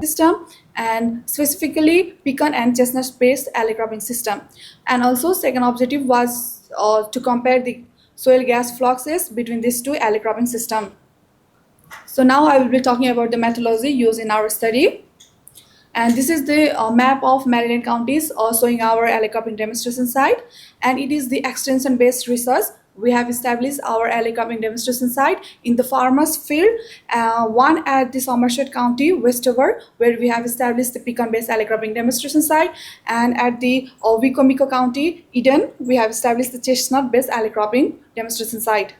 system, and specifically pecan and chestnut based alley cropping system. And also second objective was to compare the soil gas fluxes between these two alley cropping system. So now I will be talking about the methodology used in our study. And this is the map of Maryland counties showing our alley cropping demonstration site, and it is the extension based research. We have established our alley cropping demonstration site in the farmers field, one at the Somerset County, Westover, where we have established the pecan based alley cropping demonstration site, and at the Wicomico County, Eden, we have established the chestnut based alley cropping demonstration site.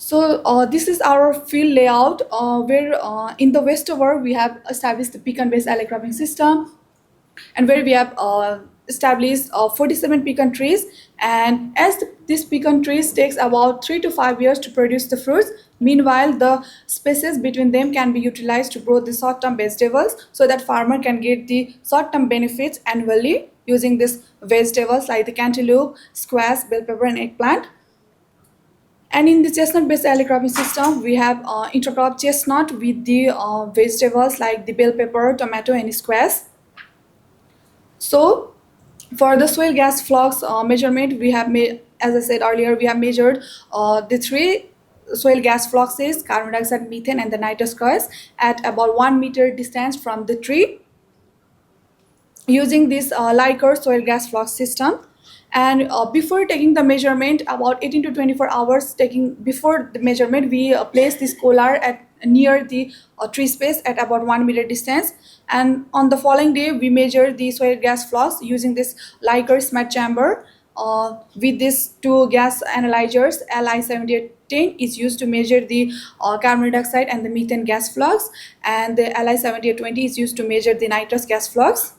So this is our field layout, where in the Westover we have established the pecan based alley cropping system, and where we have established 47 pecan trees. And as these pecan trees takes about 3 to 5 years to produce the fruits, meanwhile the spaces between them can be utilized to grow the short-term vegetables, so that farmer can get the short-term benefits annually using these vegetables like the cantaloupe, squash, bell pepper, and eggplant. And in the chestnut-based alley cropping system, we have intercrop chestnut with the vegetables like the bell pepper, tomato, and squash. So, for the soil gas flux measurement, we have made, as I said earlier, we have measured the three soil gas fluxes: carbon dioxide, methane, and the nitrous gas at about 1 meter distance from the tree, using this Likert soil gas flux system. And before taking the measurement, about 18 to 24 hours before the measurement, we place this collar at near the tree space at about 1 meter distance. And on the following day, we measure the soil gas flux using this Likert smart chamber with these two gas analyzers. Li7810 is used to measure the carbon dioxide and the methane gas flux, and the Li7820 is used to measure the nitrous gas flux.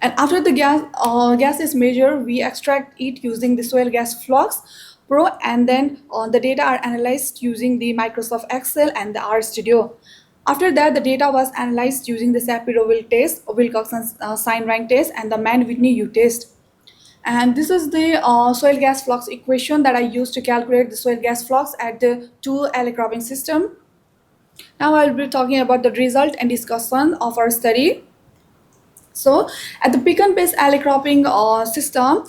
And after the gas is measured, we extract it using the soil gas flux pro, and then the data are analyzed using the Microsoft Excel and the RStudio. After that, the data was analyzed using the Shapiro-Wilk test, Wilcoxon sign rank test, and the Mann-Whitney U test. And this is the soil gas flux equation that I used to calculate the soil gas flux at the two alley cropping system. Now I will be talking about the result and discussion of our study. So at the pecan based alley cropping system,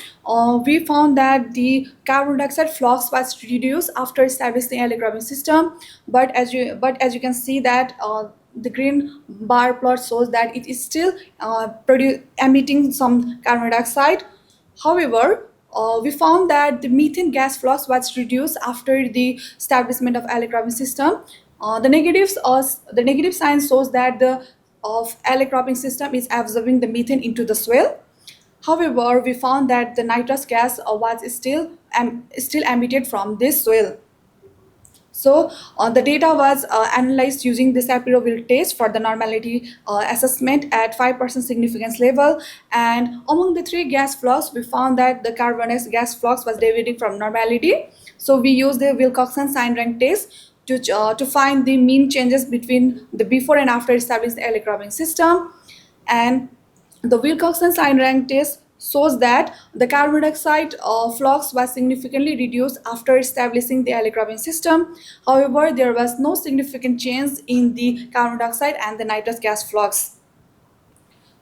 we found that the carbon dioxide flux was reduced after establishing the alley cropping system. But as you can see that the green bar plot shows that it is still emitting some carbon dioxide. However, we found that the methane gas flux was reduced after the establishment of alley cropping system. The negative sign shows that the alley cropping system is absorbing the methane into the soil. However, we found that the nitrous gas was still emitted from this soil. So the data was analyzed using the Shapiro-Wilk test for the normality assessment at 5% significance level. And among the three gas flux, we found that the carbon gas flux was deviating from normality. So we used the Wilcoxon sign rank test to find the mean changes between the before and after establishing the alley cropping system. And the Wilcoxon sign rank test shows that the carbon dioxide flux was significantly reduced after establishing the alley cropping system. However, there was no significant change in the carbon dioxide and the nitrous gas flux.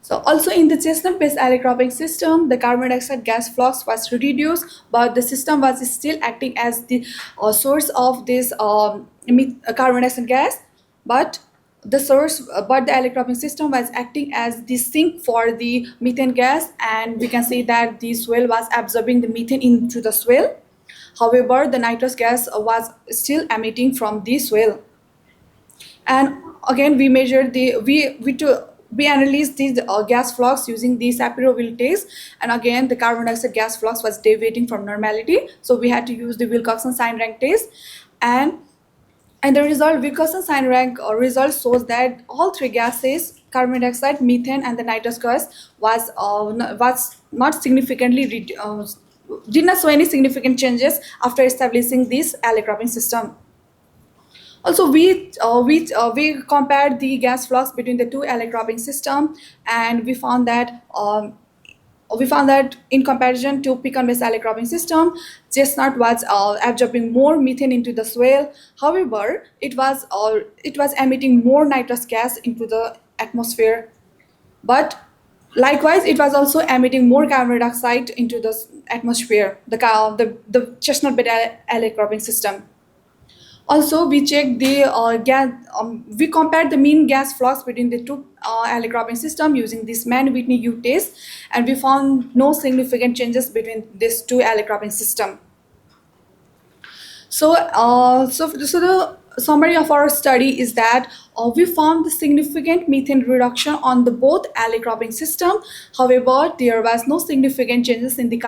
So also in the chestnut-based alley cropping system, the carbon dioxide gas flux was reduced, but the system was still acting as the source of this carbon dioxide gas. But the alley cropping system was acting as the sink for the methane gas, and we can see that the soil was absorbing the methane into the soil. However, the nitrous gas was still emitting from the soil. And again, we measured we analyzed the gas flux using the Shapiro-Wilk test, and again the carbon dioxide gas flux was deviating from normality, so we had to use the Wilcoxon sign rank test. And the result, Wilcoxon sign rank result shows that all three gases, carbon dioxide, methane, and the nitrous gas, was not significantly did not show any significant changes after establishing this alley cropping system. Also, we compared the gas flux between the two alley cropping system, and we found that we found that in comparison to pecan-based alley cropping system, chestnut was absorbing more methane into the soil. However, it was emitting more nitrous gas into the atmosphere. But likewise, it was also emitting more carbon dioxide into the atmosphere. The chestnut-based alley cropping system. Also, we checked the gas. We compared the mean gas flux between the two alley cropping system using this Mann-Whitney U test, and we found no significant changes between these two alley cropping system. So the summary of our study is that we found the significant methane reduction on the both alley cropping system. However, there was no significant changes in the